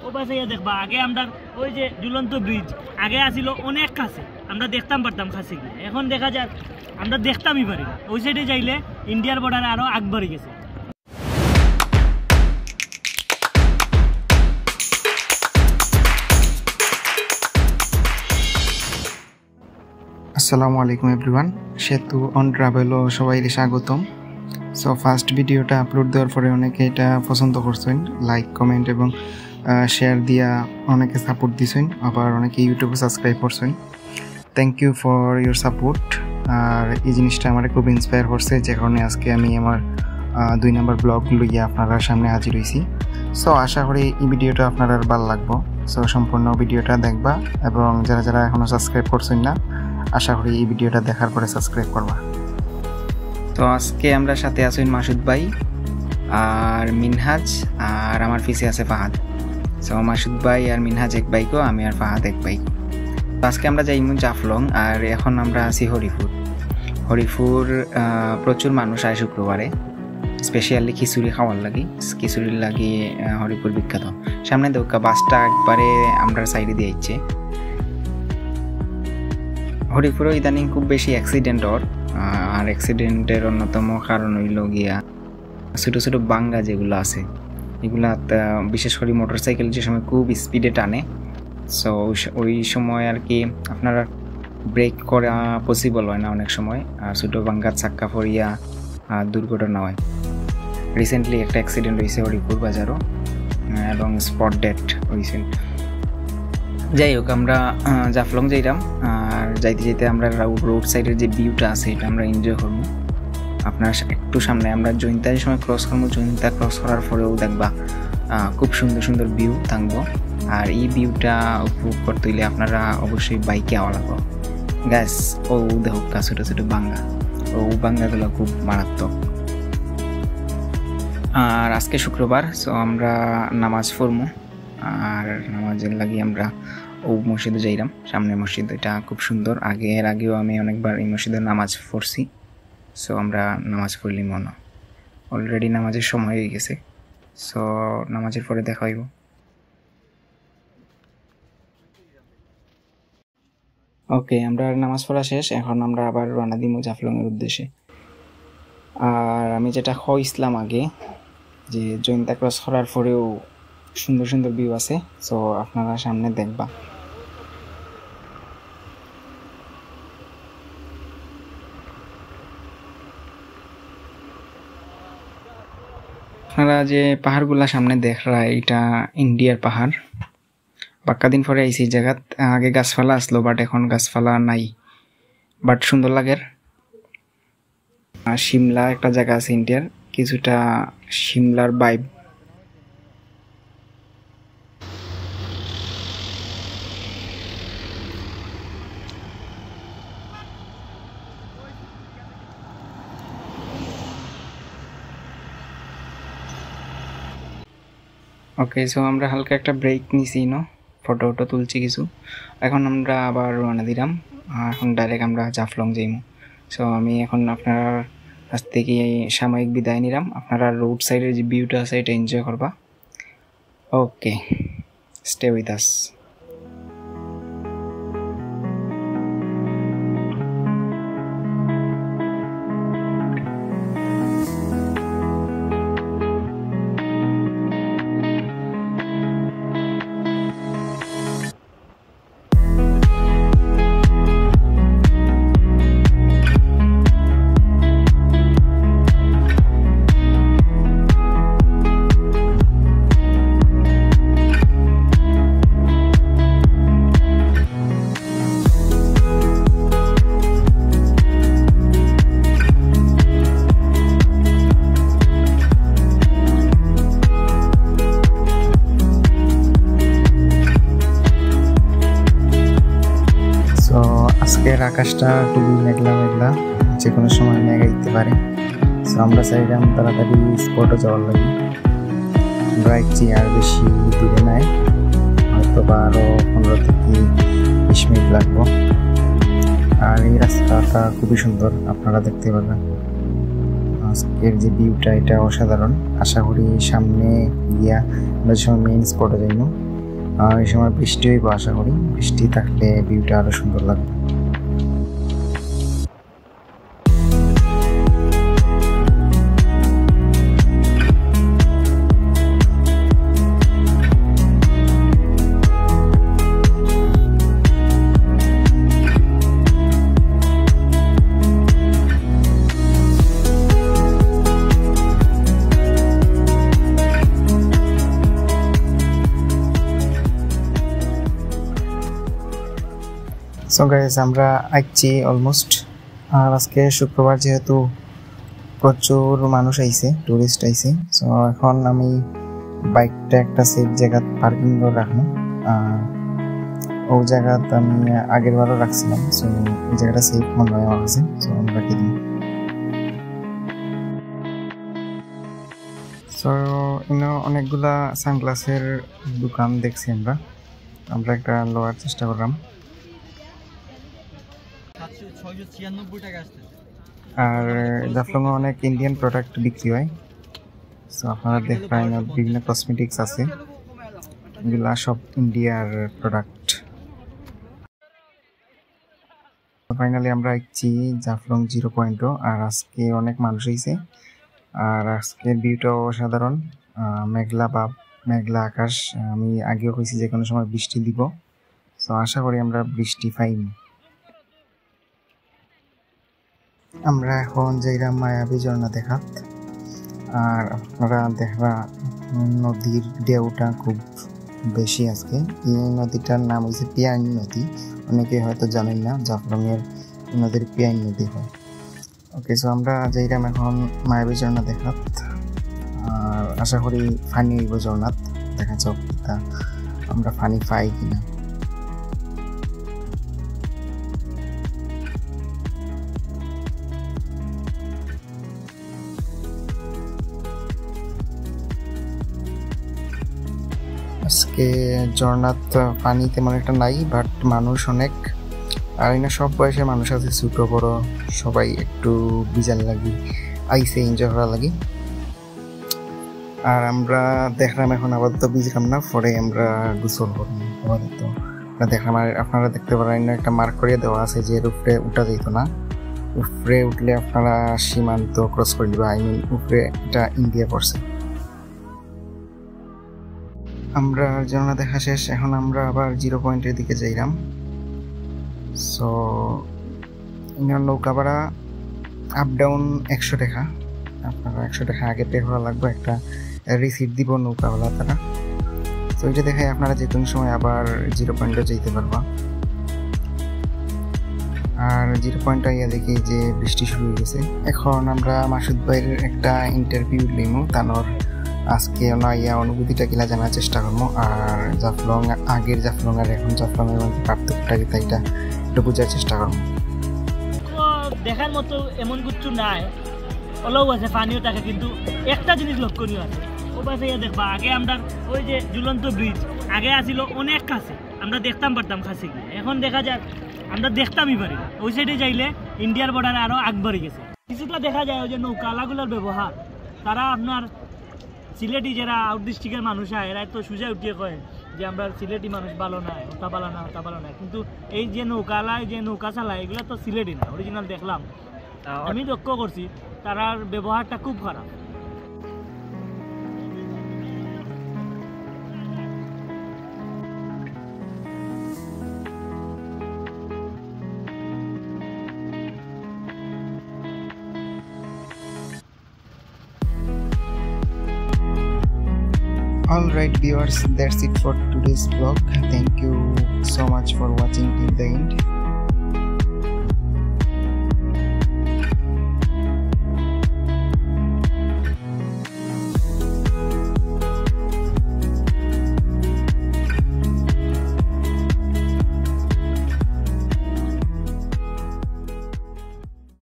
ও পাশে দেখবা আগে আমরা ওই যে ঝুলন্ত ব্রিজ আগে আসিল অনেক কাছে, আমরা দেখতাম পারতাম কাছে গিয়ে, এখন দেখা যাক আমরা দেখতামই পারি না। ওই সাইডে যাইলে ইন্ডিয়ার বর্ডারে আরও আগ বাড়ি গেছে। আসসালামু আলাইকুম এভরিওয়ান, সেতু অন ট্রাভেল ও সবাইকে স্বাগতম। সো ফার্স্ট ভিডিওটা আপলোড দেওয়ার পরে অনেকে এটা পছন্দ করছেন, লাইক কমেন্ট এবং শেয়ার দিয়া অনেকে সাপোর্ট দিছেন, আবার অনেকে ইউটিউবে সাবস্ক্রাইব করছেন। Thank you for your support. আর এই জিনিসটা আমার খুব ইন্সপায়ার করছে, যে কারণে আজকে আমি আমার 2 নম্বর ব্লগ লইয়া আপনারা সামনে হাজির হয়েছি। সো আশা করি এই ভিডিওটা আপনারা ভালো লাগবো। সো সম্পূর্ণ ভিডিওটা দেখবা এবং যারা যারা এখনও সাবস্ক্রাইব করছেন না, আশা করি এই ভিডিওটা দেখার পরে সাবস্ক্রাইব করবা। তো আজকে আমরা সাথে আছেন মাসুদ ভাই আর মিনহাজ, আর আমার পিছে আছে ফাহাদ। সো মাসুদ ভাই আর মিনহাজ এক বাইকও, আমি আর ফাহাদ এক বাইক। তো আজকে আমরা যাইমু জাফলং, আর এখন আমরা আছি হরিপুর। প্রচুর মানুষ আয় শুক্রবারে, স্পেশালি খিচুড়ি খাওয়ার লাগি। খিচুড়ির লাগি হরিপুর বিখ্যাত। সামনে দৌকা বাসটা একবারে আমরা সাইডে দিয়ে ইচ্ছে। হরিপুরে ইদানিং খুব বেশি অ্যাক্সিডেন্ট হর, আর অ্যাক্সিডেন্টের অন্যতম কারণ হইল গিয়া ছোটো ছোটো বাঙ্গা যেগুলো আছে, এগুলা বিশেষ করে মোটরসাইকেল যে সময় খুব স্পিডে টানে। সো ওই সময় আর কি আপনার ব্রেক করা পসিবল হয় না অনেক সময়, আর ছোটো বাঙ্গার চাক্কা পড়িয়া দুর্ঘটনা হয়। রিসেন্টলি একটা অ্যাক্সিডেন্ট হয়েছে হরিপুর বাজারও, এবং স্পট ডেথ হয়েছে। যাই হোক, আমরা জাফলং যাইলাম, আর যাইতে যাইতে আমরা রোড সাইডের যে ভিউটা আছে এটা আমরা এনজয় করবো। আপনার একটু সামনে আমরা জৈন্তার সময় ক্রস করবো, জৈন্তা ক্রস করার পরেও দেখবা খুব সুন্দর সুন্দর ভিউ থাকবো। আর এই ভিউটা উপভোগ করতে হইলে আপনারা অবশ্যই বাইকে আওয়া লাগবো। গ্যাস ও দেখো ছোটো ছোটো বাঙ্গা, ও বাঙ্গাগুলো খুব মারাত্মক। আর আজকে শুক্রবার, সো আমরা নামাজ পড়বো, আর নামাজের লাগি আমরা ও মসজিদে যাইলাম। সামনে মসজিদ, এটা খুব সুন্দর। আগেও আমি অনেকবার এই মসজিদে নামাজ পড়ছি। সো আমরা নামাজ পড়লি মনে, অলরেডি নামাজের সময় হয়ে গেছে। সো নামাজের পরে দেখা হইব। ওকে, আমরা নামাজ পড়া শেষ, এখন আমরা আবার রওনা দিব জাফলংয়ের উদ্দেশ্যে। আর আমি যেটা কইছিলাম আগে, যে জৈন্তা ক্রস করার পরেও সুন্দর সুন্দর ভিউ আছে, সো আপনারা সামনে দেখবা। আপনারা যে পাহাড়গুলা সামনে দেখরা, এটা ইন্ডিয়ার পাহাড়। বাক্কা দিন পরে আইসি জায়গাত, আগে গাছপালা আসলো, বাট এখন গাছপালা নাই, বাট সুন্দর লাগে। সিমলা একটা জায়গা আছে ইন্ডিয়ার, কিছুটা সিমলার ভাইব। ওকে, সো আমরা হালকা একটা ব্রেক নিছি, ফটো তুলছি কিছু। এখন আমরা আবার রওনা দিলাম, এখন ডাইরেক্ট আমরা জাফলং যাইমু। সো আমি এখন আপনার কাছ থেকে সাময়িক বিদায় নিলাম। আপনারা রোড সাইডের যে ভিউটা আছে এটা এনজয় করবা। ওকে, স্টে উইথ আস। আজকের আকাশটা খুবই মেঘলা, যে কোনো সময় মেঘ দিতে পারে। সো আমরা চাইলাম তাড়াতাড়ি স্পটে যাওয়ার লাগে। আমরা একটি আর বেশি দূরে নাই, হয়তো বা আরও 15 থেকে 20 মিনিট লাগবো। আর এই রাস্তাটা খুবই সুন্দর, আপনারা দেখতে পাবেন। আজকের যে ভিউটা এটা অসাধারণ। আশা করি সামনে গিয়া আমরা যখন মেইন স্পটে যাইব এই সময় বৃষ্টি হইব আশা করি, বৃষ্টি থাকলে ভিউটা আরো সুন্দর লাগবে। সো গাইস, আমরা আইছি অলমোস্ট। আর আজকে শুক্রবার যেহেতু প্রচুর মানুষ আইছে, টুরিস্ট আইছে। সো এখন আমি বাইকটা একটা সেফ জায়গা পার্কিং করে রাখবো। ও জায়গাতে আমি আগের বারও রাখছিলাম। সো এই জায়গাটা সেফ মনে হয় আমার কাছে। সো আমরা রাখি দিই। সো অনেকগুলা সানগ্লাসের দোকান দেখছি আমরা একটা লওয়ার চেষ্টা করলাম। আর জাফলংয়ে অনেক ইন্ডিয়ান প্রোডাক্ট বিক্রি হয়। সো আপনারা দেখবেন বিভিন্ন কসমেটিক্স আছে, এগুলা সব ইন্ডিয়ার প্রোডাক্ট। ফাইনালি আমরা আইছি জাফলং 0.0। আর আজকে অনেক মানুষ হয়েছে। আর আজকের ভিউটাও অসাধারণ, মেঘলা আকাশ। আমি আগেও কইছি যে কোনো সময় বৃষ্টি দিব। সো আশা করি আমরা বৃষ্টি পাইনি। আমরা এখন যাইলাম মায়াবী ঝর্ণা দেখাত। আর আপনারা দেখবা নদীর ঢেউটা খুব বেশি আজকে। এই নদীটার নাম হচ্ছে পিয়াইন নদী। অনেকে হয়তো জানেন না জাফলংয়ের নদীর পিয়াইন নদী হয়। ওকে, সো আমরা যাইলাম এখন মায়াবী ঝর্ণা দেখাত। আর আশা করি ফানি হইব ঝর্ণাত। দেখা যাক আমরা ফানি পাই কিনা। আজকে ঝর্ণাত পানি তেমন একটা নাই, বাট মানুষ অনেক। আর এখানে সব বয়সের মানুষ আছে, ছোট বড় সবাই একটু বিজাল লাগি আইসে, এনজয় করা লাগি। আর আমরা দেখলাম এখন আপাতত বুঝলাম না, পরে আমরা গোসল করব আপাতত। দেখলাম আর আপনারা দেখতে পারেন একটা মার্ক করে দেওয়া আছে যে উপরে উঠা যেত না। উপরে উঠলে আপনারা সীমান্ত ক্রস করে দিবা। উপরে এটা ইন্ডিয়া পড়ছে। আমরা ঝর্ণা দেখা শেষ, এখন আমরা আবার 0 দিকে যাইলাম। সো নৌকা ভাড়া আপ ডাউন 100 টাকা। আপনারা 100 টাকা আগে পে করা লাগবে, একটা রিসিপ্ট দিব নৌকাওয়ালা তারা। তো এটা দেখে আপনারা যে কোনো সময় আবার 0 যাইতে পারবা। আর 0 ইয়া দেখি যে বৃষ্টি শুরু হয়ে গেছে। এখন আমরা মাসুদ ভাইয়ের একটা ইন্টারভিউ নিমু, তানোর আজকে ইয়া অনুভূতিটা কিনা জানার চেষ্টা করবো। আর জাফলং আগের জাফলং আর এখন জাফলংয়ের মধ্যে পার্থক্যটা কি তাইটা একটু বোঝার চেষ্টা করবো। দেখার মতো এমন কিছু নাই, অলও আছে পানিও থাকে, কিন্তু একটা জিনিস লক্ষণীয় আছে। ও পাশে দেখবা আগে আমরা ওই যে ঝুলন্ত ব্রিজ আগে আসিল অনেক কাছে, আমরা দেখতাম পারতাম কাছে গিয়ে। এখন দেখা যায় আমরা দেখতামই পারি না। ওই সাইডে যাইলে ইন্ডিয়ার বর্ডারে আরও আগবাড়ি গেছে। কিছুটা দেখা যায় ওই যে নৌকালাগুলোর ব্যবহার, তারা আপনার সিলেটি যারা আউট ডিস্ট্রিক্টের মানুষ হয় এরা তো সোজা উঠিয়ে কয় যে আমরা সিলেটি মানুষ ভালো না, ওটা ভালো না। কিন্তু এই যে নৌকালায় যে নৌকা চালায় এগুলো তো সিলেটি না, অরিজিনাল দেখলাম, আমি লক্ষ্য করছি তারার ব্যবহারটা খুব খারাপ। Alright viewers, that's it for today's vlog. Thank you so much for watching till the end.